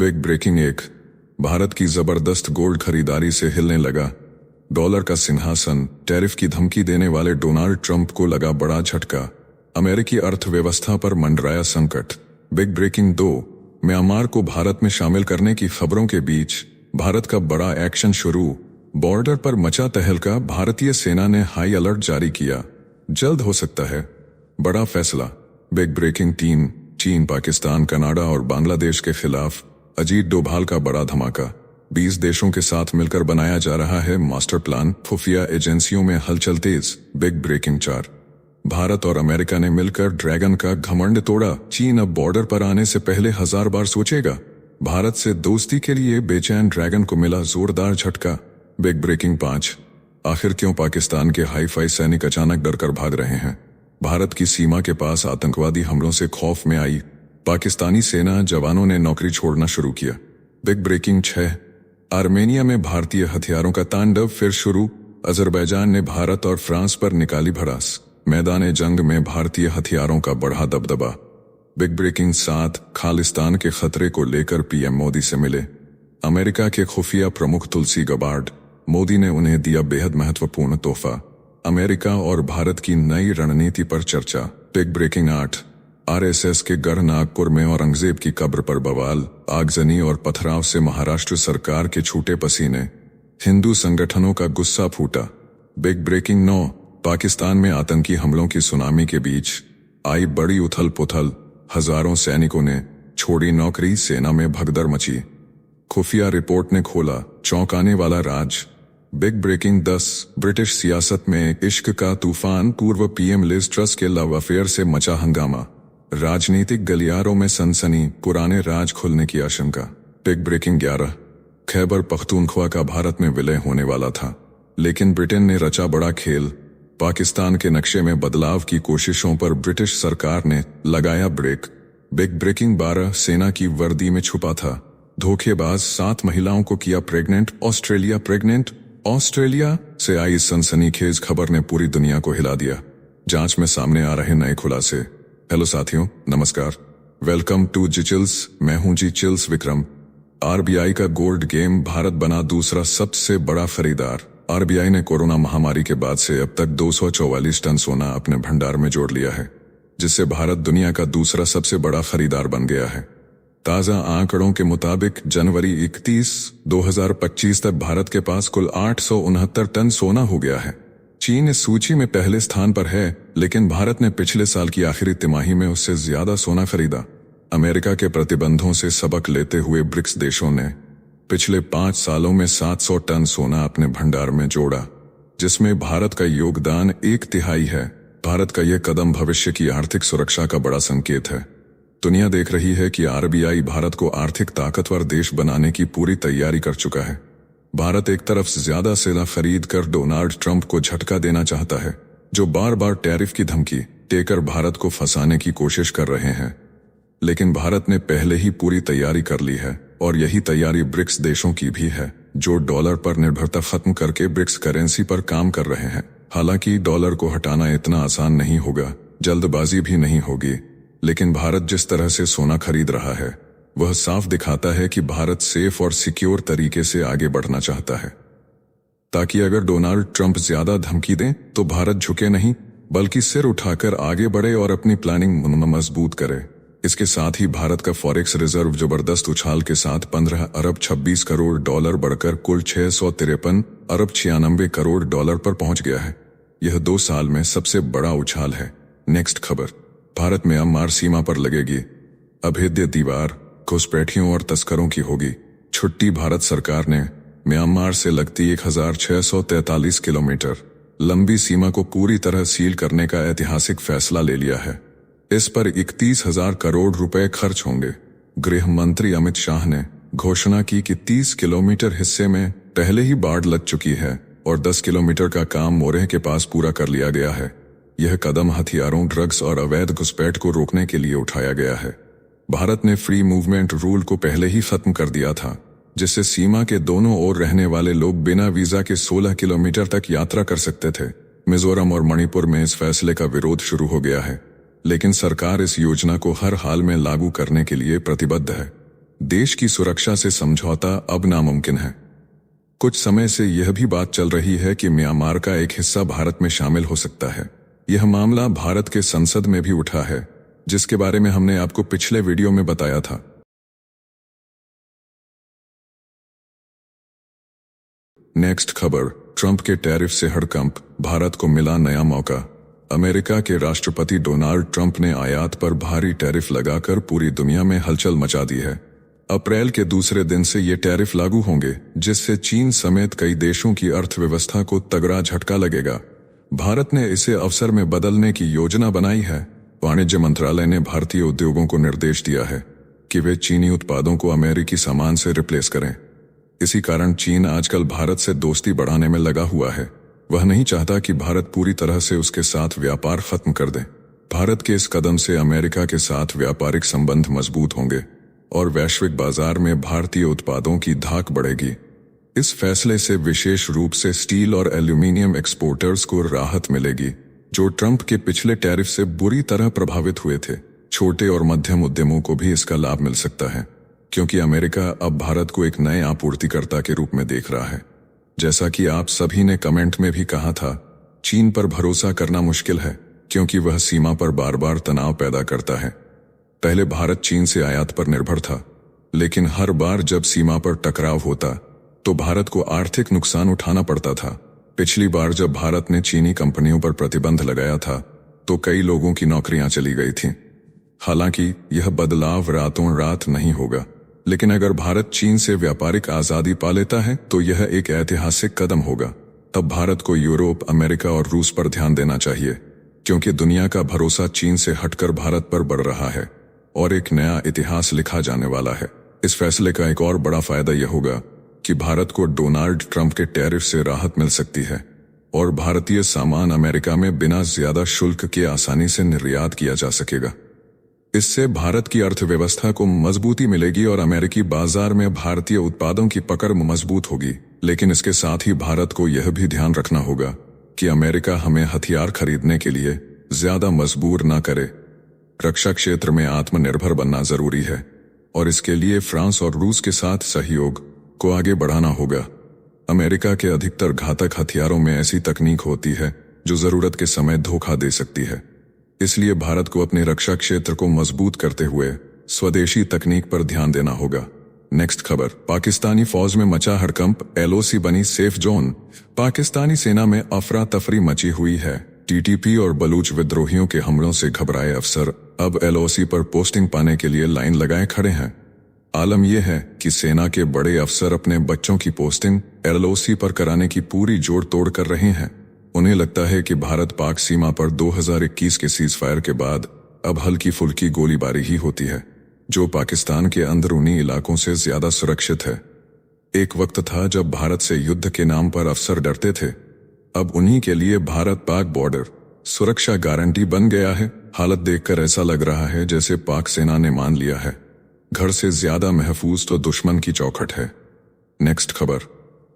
Big breaking एक, भारत की जबरदस्त गोल्ड खरीदारी से हिलने लगा डॉलर का सिंहासन। टैरिफ की धमकी देने वाले डोनाल्ड ट्रंप को लगा बड़ा झटका। अमेरिकी अर्थव्यवस्था पर मंडराया संकट। बिग ब्रेकिंग दो, म्यांमार को भारत में शामिल करने की खबरों के बीच भारत का बड़ा एक्शन शुरू। बॉर्डर पर मचा तहलका, भारतीय सेना ने हाई अलर्ट जारी किया। जल्द हो सकता है बड़ा फैसला। बिग ब्रेकिंग तीन, चीन, पाकिस्तान, कनाडा और बांग्लादेश के खिलाफ अजीत डोभाल का बड़ा धमाका। 20 देशों के साथ मिलकर बनाया जा रहा है मास्टर प्लान। खुफिया एजेंसियों में हलचल तेज। बिग ब्रेकिंग चार, भारत और अमेरिका ने मिलकर ड्रैगन का घमंड तोड़ा। चीन अब बॉर्डर पर आने से पहले 1000 बार सोचेगा। भारत से दोस्ती के लिए बेचैन ड्रैगन को मिला जोरदार झटका। बिग ब्रेकिंग पांच, आखिर क्यों पाकिस्तान के हाई फाई सैनिक अचानक डरकर भाग रहे हैं। भारत की सीमा के पास आतंकवादी हमलों से खौफ में आई पाकिस्तानी सेना जवानों ने नौकरी छोड़ना शुरू किया। बिग ब्रेकिंग 6, आर्मेनिया में भारतीय हथियारों का तांडव फिर शुरू। अजरबैजान ने भारत और फ्रांस पर निकाली भड़ास। मैदान जंग में भारतीय हथियारों का बढ़ा दबदबा। बिग ब्रेकिंग 7, खालिस्तान के खतरे को लेकर पीएम मोदी से मिले अमेरिका के खुफिया प्रमुख तुलसी गबार्ड। मोदी ने उन्हें दिया बेहद महत्वपूर्ण तोहफा। अमेरिका और भारत की नई रणनीति पर चर्चा। बिग ब्रेकिंग 8, आरएसएस के गढ़ नागपुर में औरंगजेब की कब्र पर बवाल। आगजनी और पथराव से महाराष्ट्र सरकार के छूटे पसीने। हिंदू संगठनों का गुस्सा फूटा। बिग ब्रेकिंग 9, पाकिस्तान में आतंकी हमलों की सुनामी के बीच आई बड़ी उथल पुथल। हजारों सैनिकों ने छोड़ी नौकरी, सेना में भगदड़ मची। खुफिया रिपोर्ट ने खोला चौंकाने वाला राज। बिग ब्रेकिंग 10, ब्रिटिश सियासत में इश्क का तूफान। पूर्व पीएम लिज ट्रस के लव अफेयर से मचा हंगामा। राजनीतिक गलियारों में सनसनी, पुराने राज खुलने की आशंका। बिग ब्रेकिंग 11, खैबर पख्तूनख्वा का भारत में विलय होने वाला था, लेकिन ब्रिटेन ने रचा बड़ा खेल। पाकिस्तान के नक्शे में बदलाव की कोशिशों पर ब्रिटिश सरकार ने लगाया ब्रेक। बिग ब्रेकिंग 12, सेना की वर्दी में छुपा था धोखेबाज, 7 महिलाओं को किया प्रेग्नेंट। Australia pregnant. ऑस्ट्रेलिया से आई सनसनीखेज खबर ने पूरी दुनिया को हिला दिया। जांच में सामने आ रहे नए खुलासे। हेलो साथियों, नमस्कार, वेलकम टू जी चिल्स। मैं हूं जी चिल्स विक्रम। आरबीआई का गोल्ड गेम, भारत बना दूसरा सबसे बड़ा खरीदार। आरबीआई ने कोरोना महामारी के बाद से अब तक 244 टन सोना अपने भंडार में जोड़ लिया है, जिससे भारत दुनिया का दूसरा सबसे बड़ा खरीदार बन गया है। ताजा आंकड़ों के मुताबिक जनवरी 31, 2025 तक भारत के पास कुल 869 टन सोना हो गया है। चीन इस सूची में पहले स्थान पर है, लेकिन भारत ने पिछले साल की आखिरी तिमाही में उससे ज्यादा सोना खरीदा। अमेरिका के प्रतिबंधों से सबक लेते हुए ब्रिक्स देशों ने पिछले 5 सालों में 700 टन सोना अपने भंडार में जोड़ा, जिसमें भारत का योगदान 1/3 है। भारत का यह कदम भविष्य की आर्थिक सुरक्षा का बड़ा संकेत है। दुनिया देख रही है कि आरबीआई भारत को आर्थिक ताकतवर देश बनाने की पूरी तैयारी कर चुका है। भारत एक तरफ ज्यादा सेना खरीद कर डोनाल्ड ट्रंप को झटका देना चाहता है, जो बार बार टैरिफ की धमकी देकर भारत को फंसाने की कोशिश कर रहे हैं। लेकिन भारत ने पहले ही पूरी तैयारी कर ली है, और यही तैयारी ब्रिक्स देशों की भी है, जो डॉलर पर निर्भरता खत्म करके ब्रिक्स करेंसी पर काम कर रहे हैं। हालांकि डॉलर को हटाना इतना आसान नहीं होगा, जल्दबाजी भी नहीं होगी, लेकिन भारत जिस तरह से सोना खरीद रहा है वह साफ दिखाता है कि भारत सेफ और सिक्योर तरीके से आगे बढ़ना चाहता है, ताकि अगर डोनाल्ड ट्रंप ज्यादा धमकी दें तो भारत झुके नहीं, बल्कि सिर उठाकर आगे बढ़े और अपनी प्लानिंग मजबूत करे। इसके साथ ही भारत का फॉरेक्स रिजर्व जबरदस्त उछाल के साथ 15 अरब 26 करोड़ डॉलर बढ़कर कुल 653 अरब 96 करोड़ डॉलर पर पहुंच गया है। यह 2 साल में सबसे बड़ा उछाल है। नेक्स्ट खबर, भारत में म्यांमार सीमा पर लगेगी अभेद्य दीवार, घुसपैठियों और तस्करों की होगी छुट्टी। भारत सरकार ने म्यांमार से लगती 1643 किलोमीटर लंबी सीमा को पूरी तरह सील करने का ऐतिहासिक फैसला ले लिया है। इस पर 31,000 करोड़ रुपए खर्च होंगे। गृह मंत्री अमित शाह ने घोषणा की कि 30 किलोमीटर हिस्से में पहले ही बाढ़ लग चुकी है और 10 किलोमीटर का काम मोरेह के पास पूरा कर लिया गया है। यह कदम हथियारों, ड्रग्स और अवैध घुसपैठ को रोकने के लिए उठाया गया है। भारत ने फ्री मूवमेंट रूल को पहले ही खत्म कर दिया था, जिससे सीमा के दोनों ओर रहने वाले लोग बिना वीजा के 16 किलोमीटर तक यात्रा कर सकते थे। मिजोरम और मणिपुर में इस फैसले का विरोध शुरू हो गया है, लेकिन सरकार इस योजना को हर हाल में लागू करने के लिए प्रतिबद्ध है। देश की सुरक्षा से समझौता अब नामुमकिन है। कुछ समय से यह भी बात चल रही है कि म्यांमार का एक हिस्सा भारत में शामिल हो सकता है। यह मामला भारत के संसद में भी उठा है, जिसके बारे में हमने आपको पिछले वीडियो में बताया था। नेक्स्ट खबर, ट्रंप के टैरिफ से हड़कंप, भारत को मिला नया मौका। अमेरिका के राष्ट्रपति डोनाल्ड ट्रंप ने आयात पर भारी टैरिफ लगाकर पूरी दुनिया में हलचल मचा दी है। अप्रैल के दूसरे दिन से ये टैरिफ लागू होंगे, जिससे चीन समेत कई देशों की अर्थव्यवस्था को तगड़ा झटका लगेगा। भारत ने इसे अवसर में बदलने की योजना बनाई है। वाणिज्य मंत्रालय ने भारतीय उद्योगों को निर्देश दिया है कि वे चीनी उत्पादों को अमेरिकी सामान से रिप्लेस करें। इसी कारण चीन आजकल भारत से दोस्ती बढ़ाने में लगा हुआ है। वह नहीं चाहता कि भारत पूरी तरह से उसके साथ व्यापार खत्म कर दे। भारत के इस कदम से अमेरिका के साथ व्यापारिक संबंध मजबूत होंगे और वैश्विक बाजार में भारतीय उत्पादों की धाक बढ़ेगी। इस फैसले से विशेष रूप से स्टील और एल्यूमीनियम एक्सपोर्टर्स को राहत मिलेगी, जो ट्रंप के पिछले टैरिफ से बुरी तरह प्रभावित हुए थे। छोटे और मध्यम उद्यमों को भी इसका लाभ मिल सकता है, क्योंकि अमेरिका अब भारत को एक नए आपूर्तिकर्ता के रूप में देख रहा है। जैसा कि आप सभी ने कमेंट में भी कहा था, चीन पर भरोसा करना मुश्किल है, क्योंकि वह सीमा पर बार बार तनाव पैदा करता है। पहले भारत चीन से आयात पर निर्भर था, लेकिन हर बार जब सीमा पर टकराव होता तो भारत को आर्थिक नुकसान उठाना पड़ता था। पिछली बार जब भारत ने चीनी कंपनियों पर प्रतिबंध लगाया था तो कई लोगों की नौकरियां चली गई थीं। हालांकि यह बदलाव रातों रात नहीं होगा, लेकिन अगर भारत चीन से व्यापारिक आजादी पा लेता है तो यह एक ऐतिहासिक कदम होगा। तब भारत को यूरोप, अमेरिका और रूस पर ध्यान देना चाहिए, क्योंकि दुनिया का भरोसा चीन से हटकर भारत पर बढ़ रहा है और एक नया इतिहास लिखा जाने वाला है। इस फैसले का एक और बड़ा फायदा यह होगा कि भारत को डोनाल्ड ट्रंप के टैरिफ से राहत मिल सकती है और भारतीय सामान अमेरिका में बिना ज्यादा शुल्क के आसानी से निर्यात किया जा सकेगा। इससे भारत की अर्थव्यवस्था को मजबूती मिलेगी और अमेरिकी बाजार में भारतीय उत्पादों की पकड़ मजबूत होगी। लेकिन इसके साथ ही भारत को यह भी ध्यान रखना होगा कि अमेरिका हमें हथियार खरीदने के लिए ज्यादा मजबूर न करे। रक्षा क्षेत्र में आत्मनिर्भर बनना जरूरी है और इसके लिए फ्रांस और रूस के साथ सहयोग को आगे बढ़ाना होगा। अमेरिका के अधिकतर घातक हथियारों में ऐसी तकनीक होती है जो जरूरत के समय धोखा दे सकती है। इसलिए भारत को अपने रक्षा क्षेत्र को मजबूत करते हुए स्वदेशी तकनीक पर ध्यान देना होगा। नेक्स्ट खबर, पाकिस्तानी फौज में मचा हड़कंप, एलओसी बनी सेफ जोन। पाकिस्तानी सेना में अफरा तफरी मची हुई है। टीटीपी और बलूच विद्रोहियों के हमलों से घबराए अफसर अब एलओसी पर पोस्टिंग पाने के लिए लाइन लगाए खड़े हैं। आलम यह है कि सेना के बड़े अफसर अपने बच्चों की पोस्टिंग एलओसी पर कराने की पूरी जोड़ तोड़ कर रहे हैं। उन्हें लगता है कि भारत पाक सीमा पर 2021 के सीजफायर के बाद अब हल्की फुल्की गोलीबारी ही होती है, जो पाकिस्तान के अंदरूनी इलाकों से ज्यादा सुरक्षित है। एक वक्त था जब भारत से युद्ध के नाम पर अफसर डरते थे। अब उन्हीं के लिए भारत पाक बॉर्डर सुरक्षा गारंटी बन गया है। हालत देखकर ऐसा लग रहा है जैसे पाक सेना ने मान लिया है, घर से ज्यादा महफूज तो दुश्मन की चौखट है। नेक्स्ट खबर,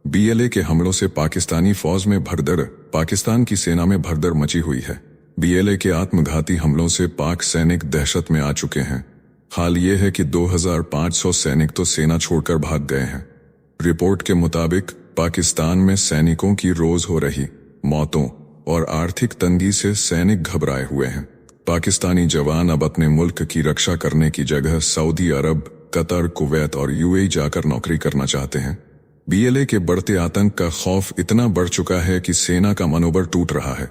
बीएलए के हमलों से पाकिस्तानी फौज में भगदड़। पाकिस्तान की सेना में भगदड़ मची हुई है। बीएलए के आत्मघाती हमलों से पाक सैनिक दहशत में आ चुके हैं। हाल ये है कि 2500 सैनिक तो सेना छोड़कर भाग गए हैं। रिपोर्ट के मुताबिक पाकिस्तान में सैनिकों की रोज हो रही मौतों और आर्थिक तंगी से सैनिक घबराए हुए हैं। पाकिस्तानी जवान अब अपने मुल्क की रक्षा करने की जगह सऊदी अरब, कतर, कुवैत और यूएई जाकर नौकरी करना चाहते हैं। बीएलए के बढ़ते आतंक का खौफ इतना बढ़ चुका है कि सेना का मनोबल टूट रहा है।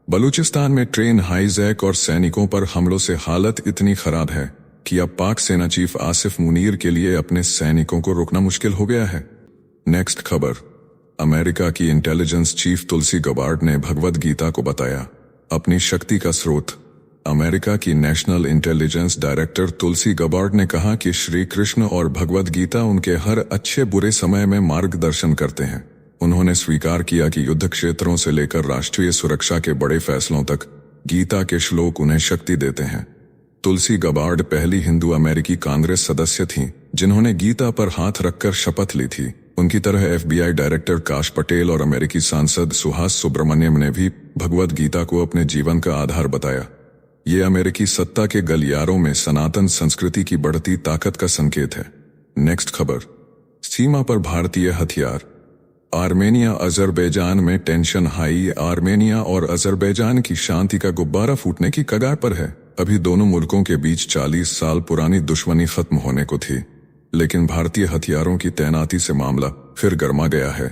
बलूचिस्तान में ट्रेन हाईजैक और सैनिकों पर हमलों से हालत इतनी खराब है कि अब पाक सेना चीफ आसिफ मुनीर के लिए अपने सैनिकों को रोकना मुश्किल हो गया है। नेक्स्ट खबर, अमेरिका की इंटेलिजेंस चीफ तुलसी गबार्ड ने भगवद गीता को बताया अपनी शक्ति का स्रोत। अमेरिका की नेशनल इंटेलिजेंस डायरेक्टर तुलसी गबार्ड ने कहा कि श्री कृष्ण और भगवद गीता उनके हर अच्छे बुरे समय में मार्गदर्शन करते हैं। उन्होंने स्वीकार किया कि युद्ध क्षेत्रों से लेकर राष्ट्रीय सुरक्षा के बड़े फैसलों तक गीता के श्लोक उन्हें शक्ति देते हैं। तुलसी गबार्ड पहली हिंदू अमेरिकी कांग्रेस सदस्य थीं जिन्होंने गीता पर हाथ रखकर शपथ ली थी। उनकी तरह एफबीआई डायरेक्टर काश पटेल और अमेरिकी सांसद सुहास सुब्रमण्यम ने भी भगवद गीता को अपने जीवन का आधार बताया। ये अमेरिकी सत्ता के गलियारों में सनातन संस्कृति की बढ़ती ताकत का संकेत है। नेक्स्ट खबर, सीमा पर भारतीय हथियार। आर्मेनिया अजरबैजान में टेंशन हाई। आर्मेनिया और अजरबैजान की शांति का गुब्बारा फूटने की कगार पर है। अभी दोनों मुल्कों के बीच 40 साल पुरानी दुश्मनी खत्म होने को थी, लेकिन भारतीय हथियारों की तैनाती से मामला फिर गर्मा गया है।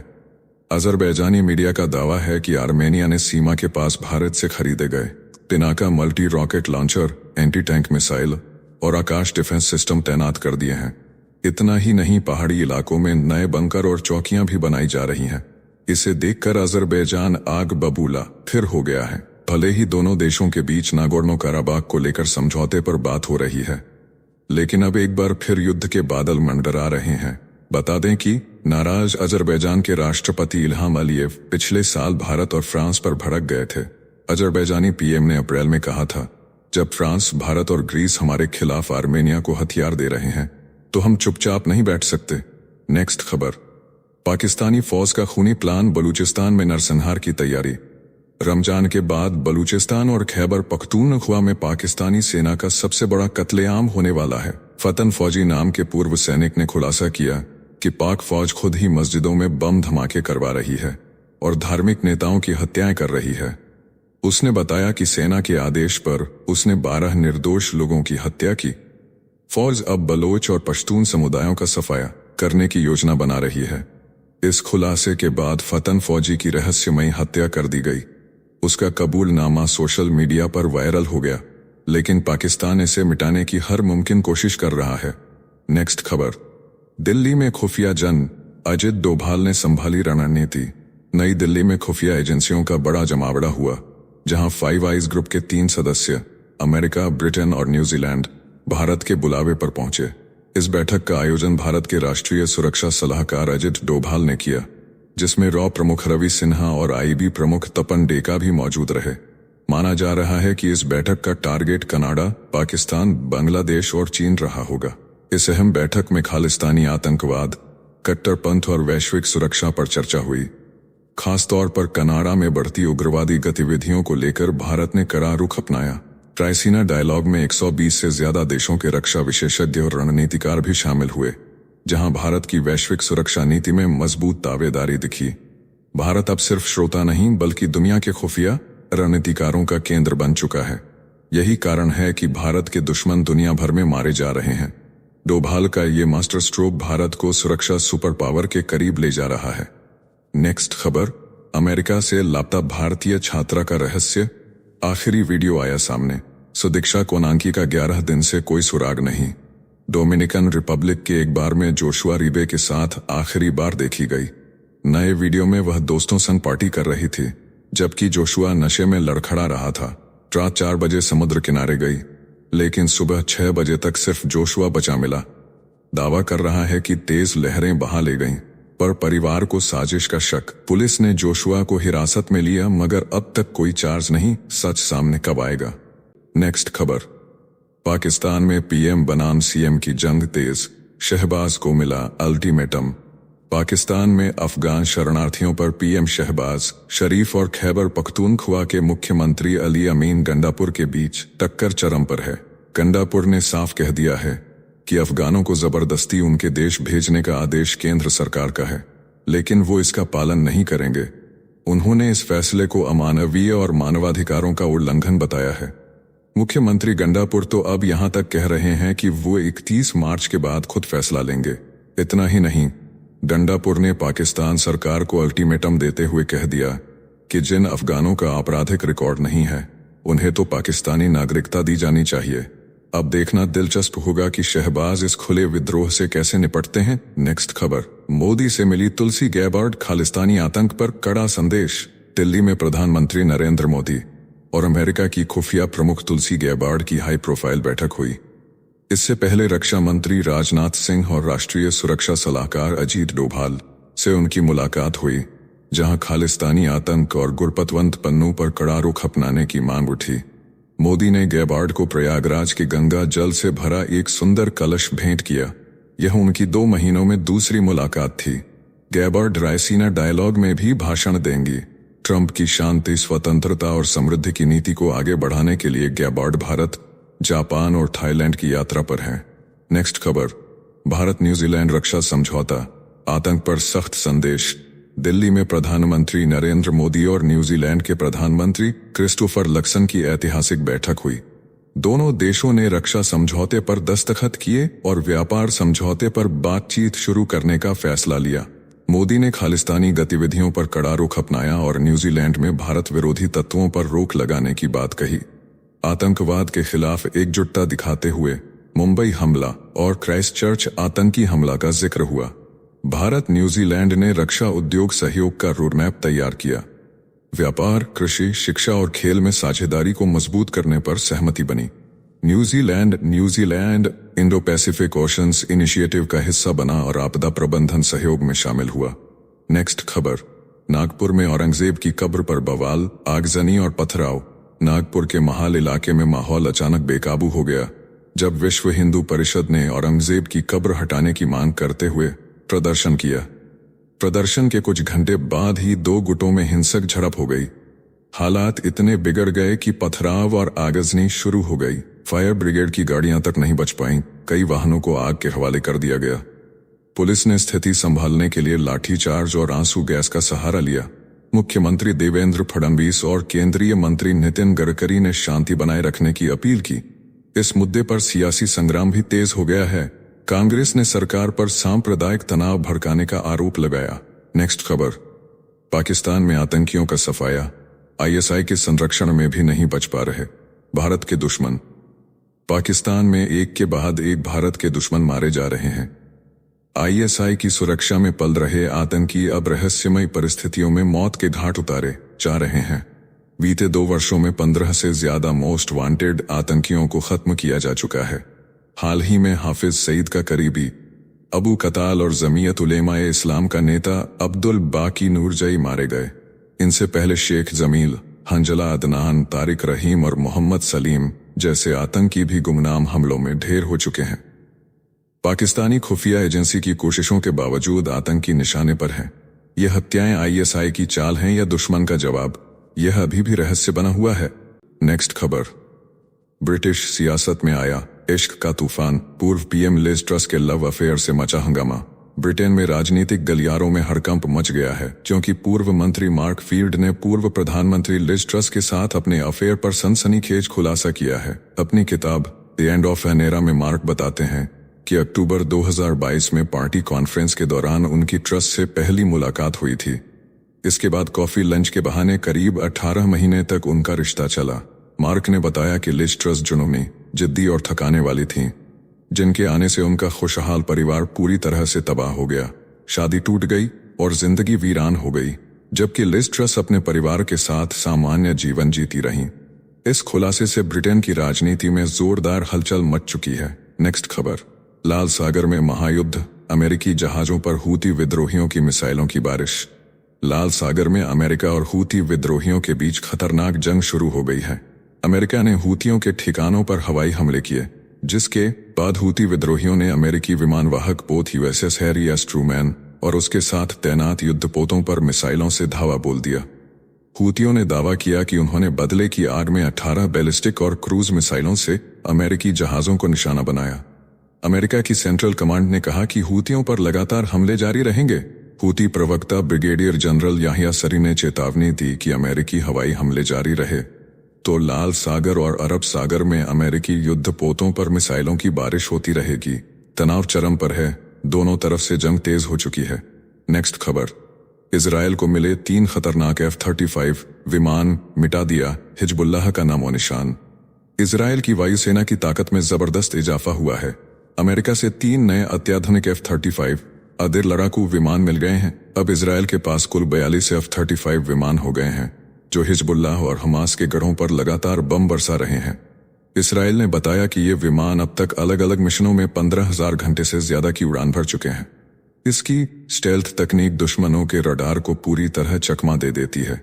अजरबैजानी मीडिया का दावा है कि आर्मेनिया ने सीमा के पास भारत से खरीदे गए Pinaka multi rocket launcher, anti tank missile और आकाश डिफेंस सिस्टम तैनात कर दिए हैं। इतना ही नहीं, पहाड़ी इलाकों में नए बंकर और चौकियां भी बनाई जा रही हैं। इसे देखकर अजरबैजान आग बबूला फिर हो गया है। भले ही दोनों देशों के बीच नागोर्नो कराबाख को लेकर समझौते पर बात हो रही है, लेकिन अब एक बार फिर युद्ध के बादल मंडरा रहे हैं। बता दें कि नाराज अजरबैजान के राष्ट्रपति इल्हाम अलीयेव पिछले साल भारत और फ्रांस पर भड़क गए थे। अजरबैजानी पीएम ने अप्रैल में कहा था, जब फ्रांस, भारत और ग्रीस हमारे खिलाफ आर्मेनिया को हथियार दे रहे हैं तो हम चुपचाप नहीं बैठ सकते। नेक्स्ट खबर, पाकिस्तानी फौज का खूनी प्लान। बलूचिस्तान में नरसंहार की तैयारी। रमजान के बाद बलूचिस्तान और खैबर पख्तूनख्वा में पाकिस्तानी सेना का सबसे बड़ा कत्लेआम होने वाला है। फतन फौजी नाम के पूर्व सैनिक ने खुलासा किया कि पाक फौज खुद ही मस्जिदों में बम धमाके करवा रही है और धार्मिक नेताओं की हत्याएं कर रही है। उसने बताया कि सेना के आदेश पर उसने 12 निर्दोष लोगों की हत्या की। फौज अब बलोच और पश्तून समुदायों का सफाया करने की योजना बना रही है। इस खुलासे के बाद फतन फौजी की रहस्यमयी हत्या कर दी गई। उसका कबूलनामा सोशल मीडिया पर वायरल हो गया, लेकिन पाकिस्तान इसे मिटाने की हर मुमकिन कोशिश कर रहा है। नेक्स्ट खबर, दिल्ली में खुफिया जंग। अजित डोभाल ने संभाली रणनीति। नई दिल्ली में खुफिया एजेंसियों का बड़ा जमावड़ा हुआ, जहां फाइव आइज ग्रुप के 3 सदस्य अमेरिका, ब्रिटेन और न्यूजीलैंड भारत के बुलावे पर पहुंचे। इस बैठक का आयोजन भारत के राष्ट्रीय सुरक्षा सलाहकार अजित डोभाल ने किया, जिसमें रॉ प्रमुख रवि सिन्हा और आईबी प्रमुख तपन डेका भी मौजूद रहे। माना जा रहा है कि इस बैठक का टारगेट कनाडा, पाकिस्तान, बांग्लादेश और चीन रहा होगा। इस अहम बैठक में खालिस्तानी आतंकवाद, कट्टरपंथ और वैश्विक सुरक्षा पर चर्चा हुई। खासतौर पर कनाडा में बढ़ती उग्रवादी गतिविधियों को लेकर भारत ने कड़ा रुख अपनाया। ट्राइसीना डायलॉग में 120 से ज्यादा देशों के रक्षा विशेषज्ञ और रणनीतिकार भी शामिल हुए, जहां भारत की वैश्विक सुरक्षा नीति में मजबूत दावेदारी दिखी। भारत अब सिर्फ श्रोता नहीं, बल्कि दुनिया के खुफिया रणनीतिकारों का केंद्र बन चुका है। यही कारण है कि भारत के दुश्मन दुनिया भर में मारे जा रहे हैं। डोभाल का ये मास्टर स्ट्रोक भारत को सुरक्षा सुपर पावर के करीब ले जा रहा है। नेक्स्ट खबर, अमेरिका से लापता भारतीय छात्रा का रहस्य। आखिरी वीडियो आया सामने। सुदीक्षा कोनांकी का 11 दिन से कोई सुराग नहीं। डोमिनिकन रिपब्लिक के एक बार में जोशुआ रिबे के साथ आखिरी बार देखी गई। नए वीडियो में वह दोस्तों संग पार्टी कर रही थी, जबकि जोशुआ नशे में लड़खड़ा रहा था। रात 4 बजे समुद्र किनारे गई, लेकिन सुबह 6 बजे तक सिर्फ जोशुआ बचा मिला। दावा कर रहा है कि तेज लहरें बहा ले गईं, पर परिवार को साजिश का शक। पुलिस ने जोशुआ को हिरासत में लिया, मगर अब तक कोई चार्ज नहीं। सच सामने कब आएगा? नेक्स्ट खबर, पाकिस्तान में पीएम बनाम सीएम की जंग तेज। शहबाज को मिला अल्टीमेटम। पाकिस्तान में अफगान शरणार्थियों पर पीएम शहबाज शरीफ और खैबर पख्तूनख्वा के मुख्यमंत्री अली अमीन गंडापुर के बीच टक्कर चरम पर है। गंडापुर ने साफ कह दिया है कि अफगानों को जबरदस्ती उनके देश भेजने का आदेश केंद्र सरकार का है, लेकिन वो इसका पालन नहीं करेंगे। उन्होंने इस फैसले को अमानवीय और मानवाधिकारों का उल्लंघन बताया है। मुख्यमंत्री गंडापुर तो अब यहां तक कह रहे हैं कि वो 31 मार्च के बाद खुद फैसला लेंगे। इतना ही नहीं, गंडापुर ने पाकिस्तान सरकार को अल्टीमेटम देते हुए कह दिया कि जिन अफगानों का आपराधिक रिकॉर्ड नहीं है, उन्हें तो पाकिस्तानी नागरिकता दी जानी चाहिए। अब देखना दिलचस्प होगा कि शहबाज इस खुले विद्रोह से कैसे निपटते हैं। नेक्स्ट खबर, मोदी से मिली तुलसी गैबार्ड। खालिस्तानी आतंक पर कड़ा संदेश। दिल्ली में प्रधानमंत्री नरेंद्र मोदी और अमेरिका की खुफिया प्रमुख तुलसी गैबार्ड की हाई प्रोफाइल बैठक हुई। इससे पहले रक्षा मंत्री राजनाथ सिंह और राष्ट्रीय सुरक्षा सलाहकार अजीत डोभाल से उनकी मुलाकात हुई, जहां खालिस्तानी आतंक और गुरपतवंत पन्नू पर कड़ा रुख अपनाने की मांग उठी। मोदी ने गैबार्ड को प्रयागराज के गंगा जल से भरा एक सुंदर कलश भेंट किया। यह उनकी 2 महीनों में दूसरी मुलाकात थी। गैबार्ड रायसीना डायलॉग में भी भाषण देंगी। ट्रंप की शांति, स्वतंत्रता और समृद्धि की नीति को आगे बढ़ाने के लिए गैबार्ड भारत, जापान और थाईलैंड की यात्रा पर हैं। नेक्स्ट खबर, भारत न्यूजीलैंड रक्षा समझौता, आतंक पर सख्त संदेश। दिल्ली में प्रधानमंत्री नरेंद्र मोदी और न्यूजीलैंड के प्रधानमंत्री क्रिस्टोफर लक्सन की ऐतिहासिक बैठक हुई। दोनों देशों ने रक्षा समझौते पर दस्तखत किए और व्यापार समझौते पर बातचीत शुरू करने का फैसला लिया। मोदी ने खालिस्तानी गतिविधियों पर कड़ा रुख अपनाया और न्यूजीलैंड में भारत विरोधी तत्वों पर रोक लगाने की बात कही। आतंकवाद के खिलाफ एकजुटता दिखाते हुए मुंबई हमला और क्राइस्टचर्च आतंकी हमला का जिक्र हुआ। भारत न्यूजीलैंड ने रक्षा उद्योग सहयोग का रोडमैप तैयार किया। व्यापार, कृषि, शिक्षा और खेल में साझेदारी को मजबूत करने पर सहमति बनी। New Zealand Indo Pacific oceans initiative का हिस्सा बना और आपदा प्रबंधन सहयोग में शामिल हुआ। नेक्स्ट खबर। नागपुर में औरंगजेब की कब्र पर बवाल, आगजनी और पथराव। नागपुर के महाल इलाके में माहौल अचानक बेकाबू हो गया जब विश्व हिंदू परिषद ने औरंगजेब की कब्र हटाने की मांग करते हुए प्रदर्शन किया। प्रदर्शन के कुछ घंटे बाद ही दो गुटों में हिंसक झड़प हो गई। हालात इतने बिगड़ गए कि पथराव और आगजनी शुरू हो गई। फायर ब्रिगेड की गाड़ियां तक नहीं बच पाईं, कई वाहनों को आग के हवाले कर दिया गया। पुलिस ने स्थिति संभालने के लिए लाठीचार्ज और आंसू गैस का सहारा लिया। मुख्यमंत्री देवेंद्र फडणवीस और केंद्रीय मंत्री नितिन गडकरी ने शांति बनाए रखने की अपील की। इस मुद्दे पर सियासी संग्राम भी तेज हो गया है। कांग्रेस ने सरकार पर सांप्रदायिक तनाव भड़काने का आरोप लगाया। नेक्स्ट खबर। पाकिस्तान में आतंकियों का सफाया, आईएसआई के संरक्षण में भी नहीं बच पा रहे भारत के दुश्मन। पाकिस्तान में एक के बाद एक भारत के दुश्मन मारे जा रहे हैं। आईएसआई की सुरक्षा में पल रहे आतंकी अब रहस्यमय परिस्थितियों में मौत के घाट उतारे जा रहे हैं। बीते 2 वर्षों में 15 से ज्यादा मोस्ट वांटेड आतंकियों को खत्म किया जा चुका है। हाल ही में हाफिज सईद का करीबी अबू कताल और जमीयत उलेमाए इस्लाम का नेता अब्दुल बाकी नूरजई मारे गए। इनसे पहले शेख जमील, हंजला अदनान, तारिक रहीम और मोहम्मद सलीम जैसे आतंकी भी गुमनाम हमलों में ढेर हो चुके हैं। पाकिस्तानी खुफिया एजेंसी की कोशिशों के बावजूद आतंकी निशाने पर हैं। यह हत्याएं आईएसआई की चाल हैं या दुश्मन का जवाब, यह अभी भी रहस्य बना हुआ है। नेक्स्ट खबर। ब्रिटिश सियासत में आया इश्क का तूफान, पूर्व पीएम लिज ट्रस के लव अफेयर से मचा हंगामा। ब्रिटेन में राजनीतिक गलियारों में हड़कंप मच गया है क्योंकि पूर्व मंत्री मार्क फील्ड ने पूर्व प्रधानमंत्री लिज ट्रस के साथ अपने अफेयर पर सनसनीखेज खुलासा किया है। अपनी किताब the end of an era में मार्क बताते हैं कि अक्टूबर 2022 में पार्टी कॉन्फ्रेंस के दौरान उनकी ट्रस से पहली मुलाकात हुई थी। इसके बाद कॉफी लंच के बहाने करीब 18 महीने तक उनका रिश्ता चला। मार्क ने बताया कि लिज ट्रस जुनूनी, जिद्दी और थकाने वाली थीं, जिनके आने से उनका खुशहाल परिवार पूरी तरह से तबाह हो गया। शादी टूट गई और जिंदगी वीरान हो गई, जबकि लिज ट्रस अपने परिवार के साथ सामान्य जीवन जीती रहीं। इस खुलासे से ब्रिटेन की राजनीति में जोरदार हलचल मच चुकी है। नेक्स्ट खबर। लाल सागर में महायुद्ध, अमेरिकी जहाजों पर हूती विद्रोहियों की मिसाइलों की बारिश। लाल सागर में अमेरिका और हूती विद्रोहियों के बीच खतरनाक जंग शुरू हो गई है। अमेरिका ने हूतियों के ठिकानों पर हवाई हमले किए, जिसके बाद हूती विद्रोहियों ने अमेरिकी विमानवाहक पोत यूएसएस हैरी एस ट्रूमैन और उसके साथ तैनात युद्धपोतों पर मिसाइलों से धावा बोल दिया। हूतियों ने दावा किया कि उन्होंने बदले की आड़ में 18 बैलिस्टिक और क्रूज मिसाइलों से अमेरिकी जहाजों को निशाना बनाया। अमेरिका की सेंट्रल कमांड ने कहा कि हूतियों पर लगातार हमले जारी रहेंगे। हूती प्रवक्ता ब्रिगेडियर जनरल याहिया सरी ने चेतावनी दी कि अमेरिकी हवाई हमले जारी रहे तो लाल सागर और अरब सागर में अमेरिकी युद्धपोतों पर मिसाइलों की बारिश होती रहेगी। तनाव चरम पर है, दोनों तरफ से जंग तेज हो चुकी है। नेक्स्ट खबर। इजरायल को मिले 3 खतरनाक F-35 विमान, मिटा दिया हिजबुल्लाह का नामो निशान। इजरायल की वायुसेना की ताकत में जबरदस्त इजाफा हुआ है। अमेरिका से 3 नए अत्याधुनिक F-35 अदिर लड़ाकू विमान मिल गए हैं। अब इजरायल के पास कुल 42 F-35 विमान हो गए हैं, जो हिजबुल्लाह और हमास के गढ़ों पर लगातार बम बरसा रहे हैं। इस्राएल ने बताया कि ये विमान अब तक अलग अलग मिशनों में 15,000 घंटे से ज्यादा की उड़ान भर चुके हैं। इसकी स्टेल्थ तकनीक दुश्मनों के रडार को पूरी तरह चकमा दे देती है।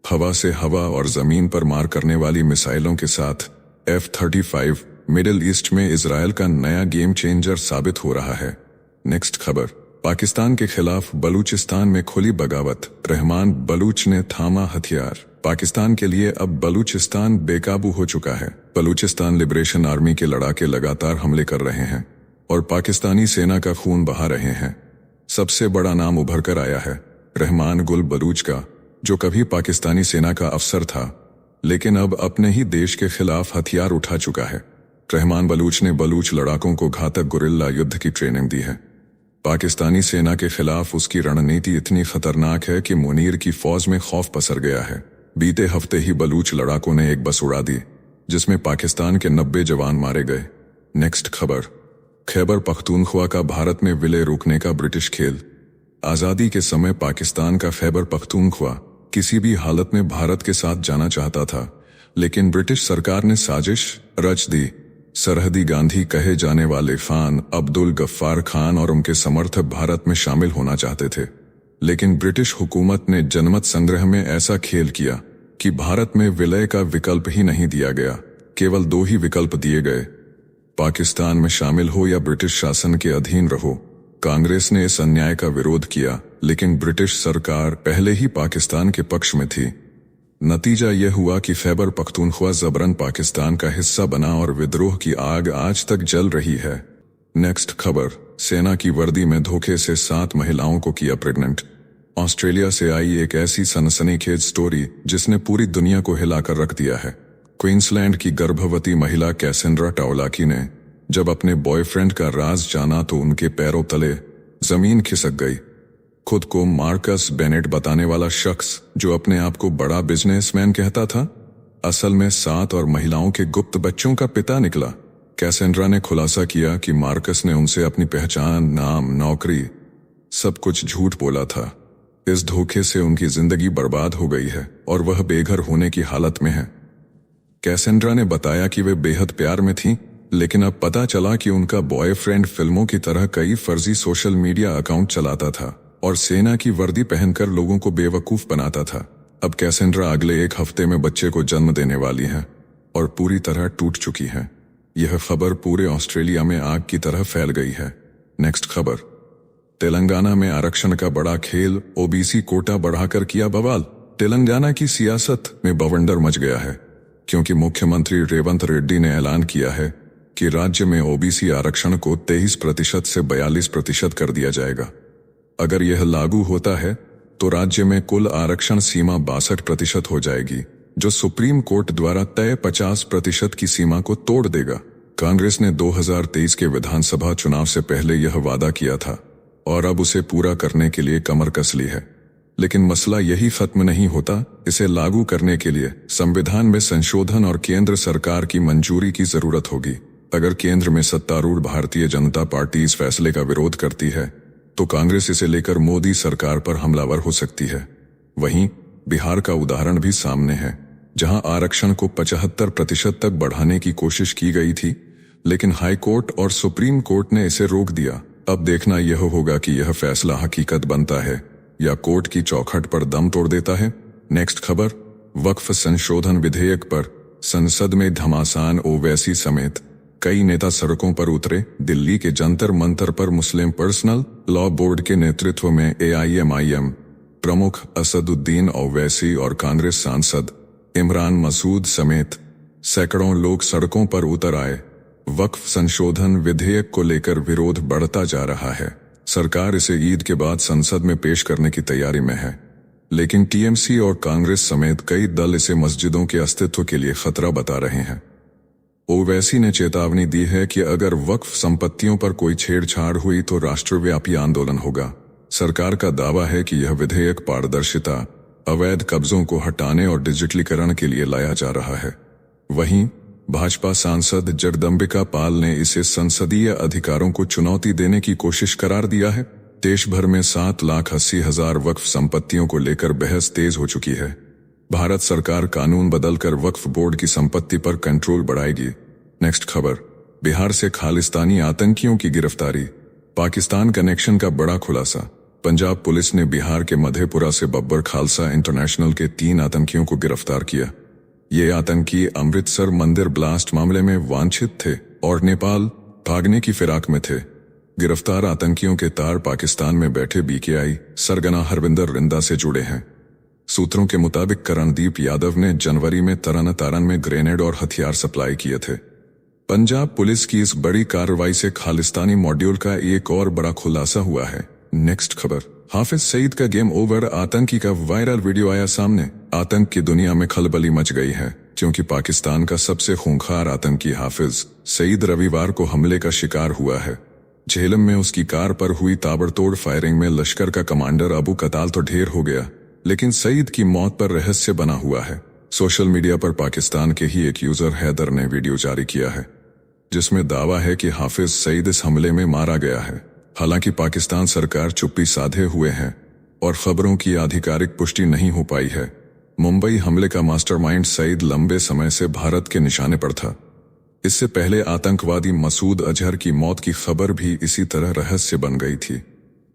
हवा से हवा और जमीन पर मार करने वाली मिसाइलों के साथ F-35 मिडिल ईस्ट में इजरायल का नया गेम चेंजर साबित हो रहा है। नेक्स्ट खबर। पाकिस्तान के खिलाफ बलूचिस्तान में खुली बगावत, रहमान बलूच ने थामा हथियार। पाकिस्तान के लिए अब बलूचिस्तान बेकाबू हो चुका है। बलूचिस्तान लिबरेशन आर्मी के लड़ाके लगातार हमले कर रहे हैं। और पाकिस्तानी सेना का खून बहा रहे हैं। सबसे बड़ा नाम उभर कर आया है रहमान गुल बलूच का, जो कभी पाकिस्तानी सेना का अफसर था लेकिन अब अपने ही देश के खिलाफ हथियार उठा चुका है। रहमान बलूच ने बलूच लड़ाकों को घातक गुरिल्ला युद्ध की ट्रेनिंग दी है। पाकिस्तानी सेना के खिलाफ उसकी रणनीति इतनी खतरनाक है कि मुनीर की फौज में खौफ पसर गया है। बीते हफ्ते ही बलूच लड़ाकों ने एक बस उड़ा दी जिसमें पाकिस्तान के 90 जवान मारे गए। नेक्स्ट खबर, खैबर पख्तूनख्वा का भारत में विलय रोकने का ब्रिटिश खेल। आज़ादी के समय पाकिस्तान का खैबर पख्तूनख्वा किसी भी हालत में भारत के साथ जाना चाहता था, लेकिन ब्रिटिश सरकार ने साजिश रच दी। सरहदी गांधी कहे जाने वाले खान अब्दुल गफ्फार खान और उनके समर्थक भारत में शामिल होना चाहते थे, लेकिन ब्रिटिश हुकूमत ने जनमत संग्रह में ऐसा खेल किया कि भारत में विलय का विकल्प ही नहीं दिया गया, केवल 2 ही विकल्प दिए गए, पाकिस्तान में शामिल हो या ब्रिटिश शासन के अधीन रहो। कांग्रेस ने इस अन्याय का विरोध किया, लेकिन ब्रिटिश सरकार पहले ही पाकिस्तान के पक्ष में थी। नतीजा यह हुआ कि खैबर पख्तूनख्वा जबरन पाकिस्तान का हिस्सा बना और विद्रोह की आग आज तक जल रही है। नेक्स्ट खबर, सेना की वर्दी में धोखे से 7 महिलाओं को किया प्रेग्नेंट। ऑस्ट्रेलिया से आई एक ऐसी सनसनीखेज स्टोरी जिसने पूरी दुनिया को हिलाकर रख दिया है। क्वींसलैंड की गर्भवती महिला कैसेंड्रा टाओलाकी ने जब अपने बॉयफ्रेंड का राज जाना तो उनके पैरों तले जमीन खिसक गई। खुद को मार्कस बेनेट बताने वाला शख्स, जो अपने आप को बड़ा बिजनेसमैन कहता था, असल में 7 और महिलाओं के गुप्त बच्चों का पिता निकला। कैसेंड्रा ने खुलासा किया कि मार्कस ने उनसे अपनी पहचान, नाम, नौकरी, सब कुछ झूठ बोला था। इस धोखे से उनकी जिंदगी बर्बाद हो गई है और वह बेघर होने की हालत में है। कैसेंड्रा ने बताया कि वे बेहद प्यार में थीं, लेकिन अब पता चला कि उनका बॉयफ्रेंड फिल्मों की तरह कई फर्जी सोशल मीडिया अकाउंट चलाता था और सेना की वर्दी पहनकर लोगों को बेवकूफ बनाता था। अब कैसेंड्रा अगले 1 हफ्ते में बच्चे को जन्म देने वाली है और पूरी तरह टूट चुकी है। यह खबर पूरे ऑस्ट्रेलिया में आग की तरह फैल गई है। नेक्स्ट खबर, तेलंगाना में आरक्षण का बड़ा खेल, ओबीसी कोटा बढ़ाकर किया बवाल। तेलंगाना की सियासत में बवंडर मच गया है क्योंकि मुख्यमंत्री रेवंत रेड्डी ने ऐलान किया है कि राज्य में ओबीसी आरक्षण को 23% से 42% कर दिया जाएगा। अगर यह लागू होता है तो राज्य में कुल आरक्षण सीमा 62% हो जाएगी, जो सुप्रीम कोर्ट द्वारा तय 50% की सीमा को तोड़ देगा। कांग्रेस ने 2023 के विधानसभा चुनाव से पहले यह वादा किया था और अब उसे पूरा करने के लिए कमर कस ली है, लेकिन मसला यही खत्म नहीं होता। इसे लागू करने के लिए संविधान में संशोधन और केंद्र सरकार की मंजूरी की जरूरत होगी। अगर केंद्र में सत्तारूढ़ भारतीय जनता पार्टी इस फैसले का विरोध करती है तो कांग्रेस इसे लेकर मोदी सरकार पर हमलावर हो सकती है। वहीं बिहार का उदाहरण भी सामने है, जहां आरक्षण को 75% तक बढ़ाने की कोशिश की गई थी, लेकिन हाई कोर्ट और सुप्रीम कोर्ट ने इसे रोक दिया। अब देखना यह होगा कि यह फैसला हकीकत बनता है या कोर्ट की चौखट पर दम तोड़ देता है। नेक्स्ट खबर, वक्फ संशोधन विधेयक पर संसद में घमासान। ओवैसी समेत कई नेता सड़कों पर उतरे। दिल्ली के जंतर मंतर पर मुस्लिम पर्सनल लॉ बोर्ड के नेतृत्व में AIMIM प्रमुख असदुद्दीन ओवैसी और कांग्रेस सांसद इमरान मसूद समेत सैकड़ों लोग सड़कों पर उतर आए। वक्फ संशोधन विधेयक को लेकर विरोध बढ़ता जा रहा है। सरकार इसे ईद के बाद संसद में पेश करने की तैयारी में है, लेकिन TMC और कांग्रेस समेत कई दल इसे मस्जिदों के अस्तित्व के लिए खतरा बता रहे हैं। ओवैसी ने चेतावनी दी है कि अगर वक्फ संपत्तियों पर कोई छेड़छाड़ हुई तो राष्ट्रव्यापी आंदोलन होगा। सरकार का दावा है कि यह विधेयक पारदर्शिता, अवैध कब्जों को हटाने और डिजिटलीकरण के लिए लाया जा रहा है। वहीं भाजपा सांसद जगदम्बिका पाल ने इसे संसदीय अधिकारों को चुनौती देने की कोशिश करार दिया है। देश भर में 7,80,000 वक्फ संपत्तियों को लेकर बहस तेज हो चुकी है। भारत सरकार कानून बदलकर वक्फ बोर्ड की संपत्ति पर कंट्रोल बढ़ाएगी। नेक्स्ट खबर, बिहार से खालिस्तानी आतंकियों की गिरफ्तारी। पाकिस्तान कनेक्शन का बड़ा खुलासा। पंजाब पुलिस ने बिहार के मधेपुरा से बब्बर खालसा इंटरनेशनल के 3 आतंकियों को गिरफ्तार किया। ये आतंकी अमृतसर मंदिर ब्लास्ट मामले में वांछित थे और नेपाल भागने की फिराक में थे। गिरफ्तार आतंकियों के तार पाकिस्तान में बैठे BKI सरगना हरविंदर रिंदा से जुड़े हैं। सूत्रों के मुताबिक करणदीप यादव ने जनवरी में तरन तारन में ग्रेनेड और हथियार सप्लाई किए थे। पंजाब पुलिस की इस बड़ी कार्रवाई से खालिस्तानी मॉड्यूल का एक और बड़ा खुलासा हुआ है। नेक्स्ट खबर, हाफिज सईद का गेम ओवर, आतंकी का वायरल वीडियो आया सामने। आतंक की दुनिया में खलबली मच गई है क्योंकि पाकिस्तान का सबसे खूंखार आतंकी हाफिज सईद रविवार को हमले का शिकार हुआ है। झेलम में उसकी कार पर हुई ताबड़तोड़ फायरिंग में लश्कर का कमांडर अबू कताल तो ढेर हो गया, लेकिन सईद की मौत पर रहस्य बना हुआ है। सोशल मीडिया पर पाकिस्तान के ही एक यूजर हैदर ने वीडियो जारी किया है जिसमें दावा है कि हाफिज सईद इस हमले में मारा गया है। हालांकि पाकिस्तान सरकार चुप्पी साधे हुए है और खबरों की आधिकारिक पुष्टि नहीं हो पाई है। मुंबई हमले का मास्टरमाइंड सईद लंबे समय से भारत के निशाने पर था। इससे पहले आतंकवादी मसूद अजहर की मौत की खबर भी इसी तरह रहस्य बन गई थी।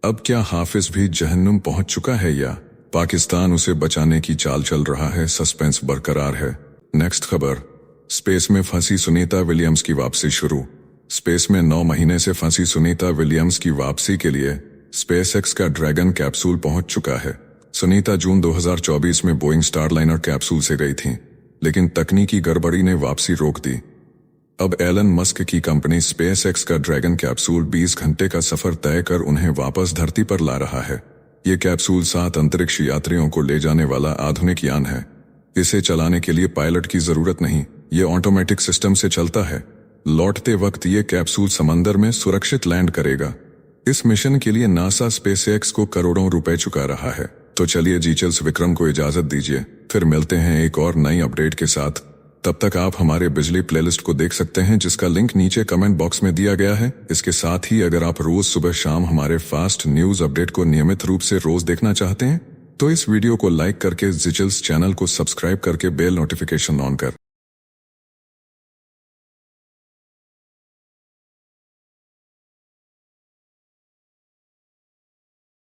अब क्या हाफिज भी जहन्नुम पहुंच चुका है या पाकिस्तान उसे बचाने की चाल चल रहा है? सस्पेंस बरकरार है। नेक्स्ट खबर, स्पेस में फंसी सुनीता विलियम्स की वापसी शुरू। स्पेस में 9 महीने से फंसी सुनीता विलियम्स की वापसी के लिए स्पेसएक्स का ड्रैगन कैप्सूल पहुंच चुका है। सुनीता जून 2024 में बोइंग स्टारलाइनर कैप्सूल से गई थी, लेकिन तकनीकी गड़बड़ी ने वापसी रोक दी। अब एलन मस्क की कंपनी स्पेसएक्स का ड्रैगन कैप्सूल 20 घंटे का सफर तय कर उन्हें वापस धरती पर ला रहा है। ये कैप्सूल 7 अंतरिक्ष यात्रियों को ले जाने वाला आधुनिक यान है। इसे चलाने के लिए पायलट की जरूरत नहीं, ये ऑटोमेटिक सिस्टम से चलता है। लौटते वक्त ये कैप्सूल समंदर में सुरक्षित लैंड करेगा। इस मिशन के लिए नासा स्पेसएक्स को करोड़ों रुपए चुका रहा है। तो चलिए जीचल्स विक्रम को इजाजत दीजिए, फिर मिलते हैं एक और नई अपडेट के साथ। तब तक आप हमारे बिजली प्लेलिस्ट को देख सकते हैं जिसका लिंक नीचे कमेंट बॉक्स में दिया गया है। इसके साथ ही अगर आप रोज सुबह शाम हमारे फास्ट न्यूज अपडेट को नियमित रूप से रोज देखना चाहते हैं तो इस वीडियो को लाइक करके जीचल्स चैनल को सब्सक्राइब करके बेल नोटिफिकेशन ऑन कर